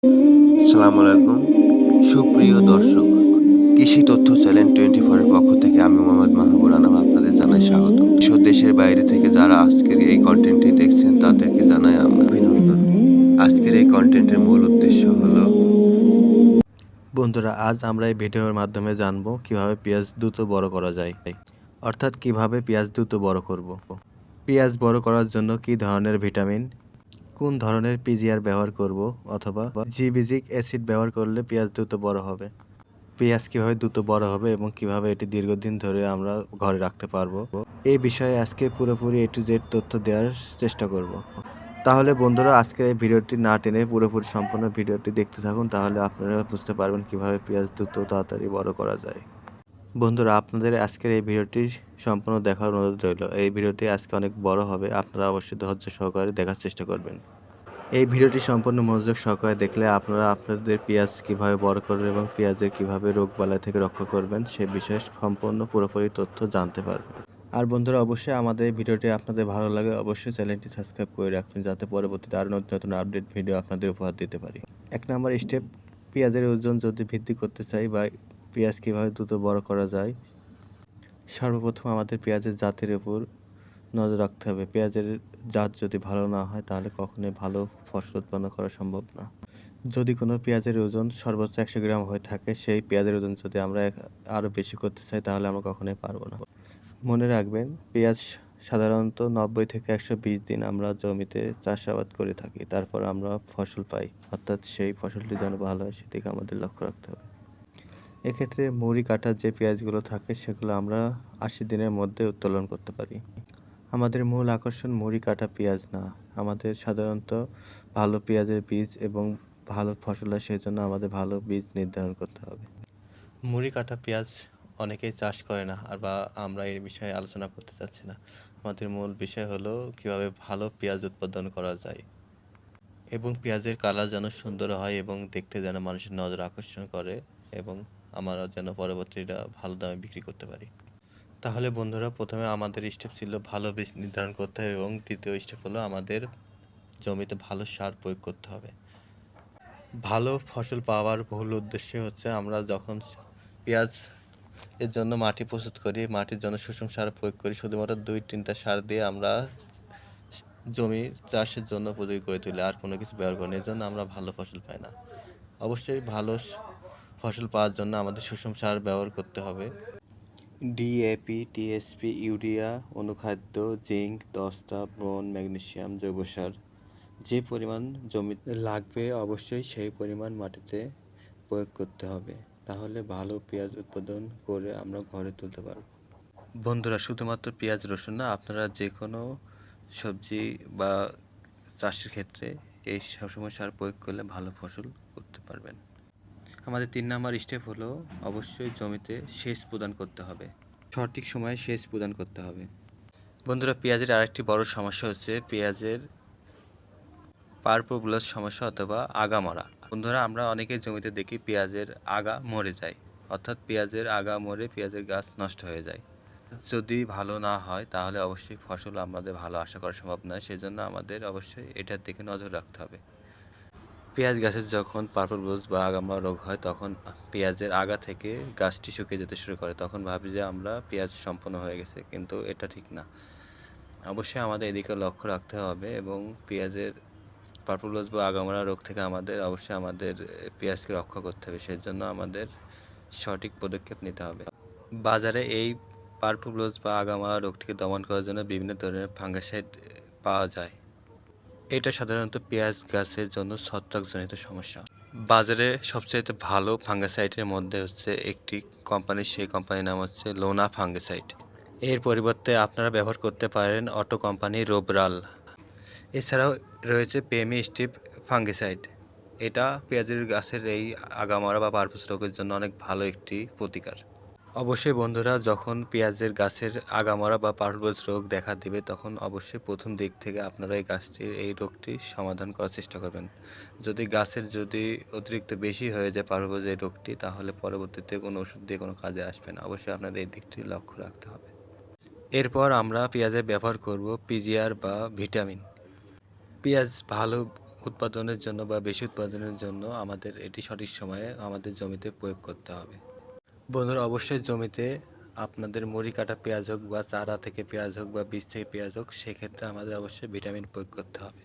আসসালামু আলাইকুম সুপ্রিয় দর্শক, কৃষি তথ্য চ্যানেল 24 এর পক্ষ থেকে আমি মোহাম্মদ মাহবুবুর আনাম আপনাদের জানাই স্বাগত। দেশের বাইরে থেকে যারা আজকের এই কন্টেন্টটি দেখছেন তাদেরকে জানাই আমরা অভিনন্দন। আজকের এই কন্টেন্টের মূল উদ্দেশ্য হলো, বন্ধুরা, আজ আমরা এই ভিডিওর মাধ্যমে জানবো কিভাবে পেঁয়াজ দ্রুত বড় করা যায়, অর্থাৎ কিভাবে পেঁয়াজ দ্রুত বড় করব। পেঁয়াজ বড় করার জন্য কি ধরনের ভিটামিন, কোন ধরনের পিজিআর ব্যবহার করব, অথবা জিবিজিক অ্যাসিড ব্যবহার করলে পেঁয়াজ দ্রুত বড় হবে। পেঁয়াজ কীভাবে দ্রুত বড় হবে এবং কিভাবে এটি দীর্ঘদিন ধরে আমরা ঘরে রাখতে পারবো, এই বিষয়ে আজকে পুরোপুরি A to Z তথ্য দেওয়ার চেষ্টা করব। তাহলে বন্ধুরা, আজকের এই ভিডিওটি না টেনে পুরোপুরি সম্পূর্ণ ভিডিওটি দেখতে থাকুন, তাহলে আপনারা বুঝতে পারবেন কিভাবে পেঁয়াজ দ্রুত তাড়াতাড়ি বড় করা যায়। বন্ধুরা, আপনাদের আজকের এই ভিডিওটি সম্পূর্ণ দেখার অনুরোধ রইল। এই ভিডিওটি আজকে অনেক বড় হবে, আপনারা অবশ্যই ধৈর্য সহকারে দেখার চেষ্টা করবেন। এই ভিডিওটি সম্পূর্ণ মনোযোগ সহকারে দেখলে আপনারা আপনাদের পেঁয়াজ কীভাবে বড় করবেন এবং পেঁয়াজের কীভাবে রোগবালাই থেকে রক্ষা করবেন সে বিষয়ে সম্পূর্ণ পুরোপুরি তথ্য জানতে পারবেন। আর বন্ধুরা, অবশ্যই আমাদের এই ভিডিওটি আপনাদের ভালো লাগে অবশ্যই চ্যানেলটি সাবস্ক্রাইব করে রাখবেন, যাতে পরবর্তীতে আরও নতুন নতুন আপডেট ভিডিও আপনাদের উপহার দিতে পারি। 1 নম্বর স্টেপ, পেঁয়াজের ওজন যদি বৃদ্ধি করতে চাই বা পেঁয়াজ কীভাবে দ্রুত বড় করা যায়, সর্বপ্রথম আমাদের পেঁয়াজের জাতের উপর নজর রাখতে হবে। পেঁয়াজের জাত যদি ভালো না হয় তাহলে কখনোই ভালো ফসল উৎপন্ন করা সম্ভব না। যদি কোনো পেঁয়াজের ওজন সর্বোচ্চ 100 গ্রাম হয়ে থাকে, সেই পেঁয়াজের ওজন যদি আমরা আরও বেশি করতে চাই তাহলে আমরা কখনোই পারবো না। মনে রাখবেন, পেঁয়াজ সাধারণত 90 থেকে 120 দিন আমরা জমিতে চাষাবাদ করে থাকি, তারপর আমরা ফসল পাই, অর্থাৎ সেই ফসলটি যেন ভালো হয় সেদিকে আমাদের লক্ষ্য রাখতে হবে। এক্ষেত্রে মুড়ি কাটার যে পেঁয়াজগুলো থাকে সেগুলো আমরা 80 দিনের মধ্যে উত্তোলন করতে পারি। আমাদের মূল আকর্ষণ মুড়ি কাটা পেঁয়াজ না, আমাদের সাধারণত ভালো পেঁয়াজের বীজ এবং ভালো ফসল হয় সেই জন্য আমাদের ভালো বীজ নির্ধারণ করতে হবে। মুড়ি কাটা পেঁয়াজ অনেকেই চাষ করে না, আর বা আমরা এই বিষয়ে আলোচনা করতে চাচ্ছি না। আমাদের মূল বিষয় হলো কিভাবে ভালো পেঁয়াজ উৎপাদন করা যায় এবং পেঁয়াজের কালার যেন সুন্দর হয় এবং দেখতে যেন মানুষের নজর আকর্ষণ করে এবং আমরা যেন পরবর্তীটা ভালো দামে বিক্রি করতে পারি। তাহলে বন্ধুরা, প্রথমে আমাদের স্টেপ ছিল ভালো বীজ নির্ধারণ করতে হবে এবং দ্বিতীয় স্টেপ হলো আমাদের জমিতে ভালো সার প্রয়োগ করতে হবে। ভালো ফসল পাওয়ার মূল উদ্দেশ্য হচ্ছে আমরা যখন পেঁয়াজ এর জন্য মাটি প্রস্তুত করি, মাটির জন্য সুষম সার প্রয়োগ করি, শুধুমাত্র 2-3টা সার দিয়ে আমরা জমির চাষের জন্য উপযোগী করে তুলি, আর কোনো কিছু ব্যবহার করি না। এর জন্য আমরা ভালো ফসল পাই না। অবশ্যই ভালো ফসল পাওয়ার জন্য আমাদের সুষম সার ব্যবহার করতে হবে। ডিএপি, টিএসপি, ইউরিয়া, অনুখাদ্য, জিঙ্ক, দস্তা, বোরন, ম্যাগনেসিয়াম, জৈব সার যে পরিমাণ জমিতে লাগবে অবশ্যই সেই পরিমাণ মাটিতে প্রয়োগ করতে হবে, তাহলে ভালো পেঁয়াজ উৎপাদন করে আমরা ঘরে তুলতে পারবো। বন্ধুরা, শুধুমাত্র পেঁয়াজ রসুন না, আপনারা যে কোনো সবজি বা চাষের ক্ষেত্রে এই সবসময় সার প্রয়োগ করলে ভালো ফসল করতে পারবেন। আমাদের 3 নম্বর স্টেপ হলো অবশ্যই জমিতে সেচ প্রদান করতে হবে, সঠিক সময়ে সেচ প্রদান করতে হবে। বন্ধুরা, পেঁয়াজের আরেকটি বড় সমস্যা হচ্ছে পেঁয়াজের পার্পল ব্লচ সমস্যা অথবা আগা মরা। বন্ধুরা, আমরা অনেকেই জমিতে দেখি পেঁয়াজের আগা মরে যায়, অর্থাৎ পেঁয়াজের আগা মরে পেঁয়াজের গাছ নষ্ট হয়ে যায়। যদি ভালো না হয় তাহলে অবশ্যই ফসল আমাদের ভালো আশা করা সম্ভব নয়, সেজন্য আমাদের অবশ্যই এটার দিকে নজর রাখতে হবে। পেঁয়াজ গাছের যখন পার্পল ব্লচ বা আগামরা রোগ হয় তখন পেঁয়াজের আগা থেকে গাছটি শুকিয়ে যেতে শুরু করে, তখন ভাবি যে আমরা পেঁয়াজ সম্পূর্ণ হয়ে গেছে, কিন্তু এটা ঠিক না। অবশ্যই আমাদের এদিকে লক্ষ্য রাখতে হবে এবং পেঁয়াজের পার্পল ব্লচ বা আগামরা রোগ থেকে অবশ্যই আমাদের পেঁয়াজকে রক্ষা করতে হবে, সেই জন্য আমাদের সঠিক পদক্ষেপ নিতে হবে। বাজারে এই পার্পল ব্লচ বা আগামরা রোগটিকে দমন করার জন্য বিভিন্ন ধরনের ফাঙ্গিসাইড পাওয়া যায়। এটা সাধারণত পেঁয়াজ গাছের জন্য ছত্রাকজনিত সমস্যা। বাজারে সবচাইতে ভালো ফাঙ্গিসাইডের মধ্যে হচ্ছে একটি কোম্পানি, সেই কোম্পানির নাম হচ্ছে লোনা ফাঙ্গিসাইড। এর পরিবর্তে আপনারা ব্যবহার করতে পারেন অটো কোম্পানির রোবরাল। এছাড়াও রয়েছে পেমি স্টিপ ফাঙ্গিসাইড। এটা পেঁয়াজের গাছের এই আগামরা বা পার্পল রোগের জন্য অনেক ভালো একটি প্রতিকার। অবশ্যই বন্ধুরা, যখন পেঁয়াজের গাছের আগামরা বা পার্পল রোগ দেখা দেবে তখন অবশ্যই প্রথম দিক থেকে আপনারা এই রোগটি সমাধান করার চেষ্টা করবেন। যদি গাছের অতিরিক্ত বেশি হয়ে যায় পার্পল এই রোগটি, তাহলে পরবর্তীতে কোনো ওষুধ দিয়ে কোনো কাজে আসবে না। অবশ্যই আপনাদের এই দিকটি লক্ষ্য রাখতে হবে। এরপর আমরা পেঁয়াজে ব্যবহার করব পিজিআর বা ভিটামিন। পেঁয়াজ ভালো উৎপাদনের জন্য বা বেশি উৎপাদনের জন্য আমাদের এটি সঠিক সময়ে আমাদের জমিতে প্রয়োগ করতে হবে। বন্ধুরা, অবশ্যই জমিতে আপনাদের মুড়ি কাটা পেঁয়াজ হোক বা চারা থেকে পেঁয়াজ হোক বা বীজ থেকে পেঁয়াজ হোক, সেক্ষেত্রে আমাদের অবশ্যই ভিটামিন প্রয়োগ করতে হবে।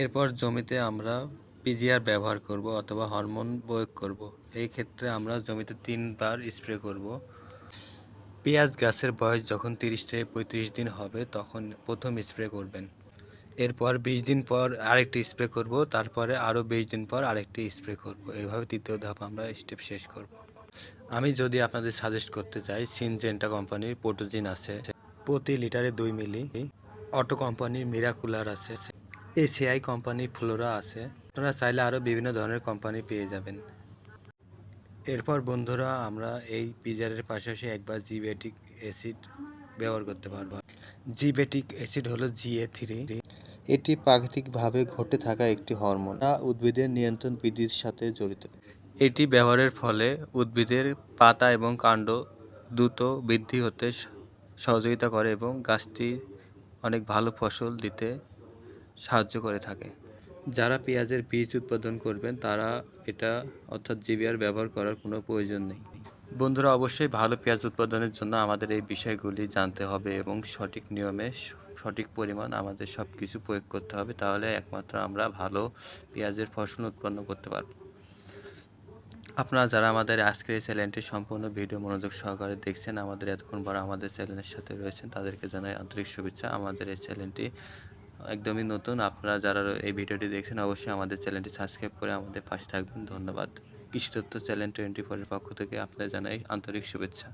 এরপর জমিতে আমরা পিজিআর ব্যবহার করব অথবা হরমোন প্রয়োগ করব। এই ক্ষেত্রে আমরা জমিতে 3 বার স্প্রে করব। পেঁয়াজ গাছের বয়স যখন 30 থেকে 35 দিন হবে তখন প্রথম স্প্রে করবেন। এরপর 20 দিন পর আরেকটি স্প্রে করব, তারপরে আরও 20 দিন পর আরেকটি স্প্রে করব। এভাবে তৃতীয় ধাপ আমরা স্টেপ শেষ করব। আমি যদি আপনাদের সাজেস্ট করতে চাই, সিনজেন্টা কোম্পানির পোটোজিন আছে প্রতি লিটারে 2 মিলি, অটো কোম্পানির মিরাকুলার আছে, এসিআই কোম্পানির ফ্লোরা আছে। আপনারা চাইলে আরও বিভিন্ন ধরনের কোম্পানি পেয়ে যাবেন। এরপর বন্ধুরা, আমরা এই পিজিআরের পাশাপাশি একবার জিবেটিক অ্যাসিড ব্যবহার করতে পারব। জিবেটিক অ্যাসিড হলো GA3। এটি প্রাকৃতিকভাবে ঘটে থাকা একটি হরমোন, যা উদ্ভিদের নিয়ন্ত্রণ বৃদ্ধির সাথে জড়িত। এটি ব্যবহারের ফলে উদ্ভিদের পাতা এবং কাণ্ড দ্রুত বৃদ্ধি হতে সহযোগিতা করে এবং গাছটি অনেক ভালো ফসল দিতে সাহায্য করে থাকে। যারা পেঁয়াজের বীজ উৎপাদন করবেন তারা এটা অর্থাৎ জিবিআর ব্যবহার করার কোনো প্রয়োজন নেই। বন্ধুরা, অবশ্যই ভালো পেঁয়াজ উৎপাদনের জন্য আমাদের এই বিষয়গুলি জানতে হবে এবং সঠিক নিয়মে সঠিক পরিমাণ আমাদের সব কিছু প্রয়োগ করতে হবে। তাহলে একমাত্র আমরা ভালো পেঁয়াজের ফসল উৎপন্ন করতে পারব। আপনারা যারা আমাদের আজকের এই চ্যানেলটি সম্পূর্ণ ভিডিও মনোযোগ সহকারে দেখছেন, আমাদের এতক্ষণ পর আমাদের চ্যানেলের সাথে রয়েছেন, তাদেরকে জানাই আন্তরিক শুভেচ্ছা। আমাদের এই চ্যানেলটি একদমই নতুন। আপনারা যারা এই ভিডিওটি দেখছেন অবশ্যই আমাদের চ্যানেলটি সাবস্ক্রাইব করে আমাদের পাশে থাকবেন। ধন্যবাদ। কৃষি তথ্য চ্যানেল 24 এর পক্ষ থেকে আপনাদের জানাই আন্তরিক শুভেচ্ছা।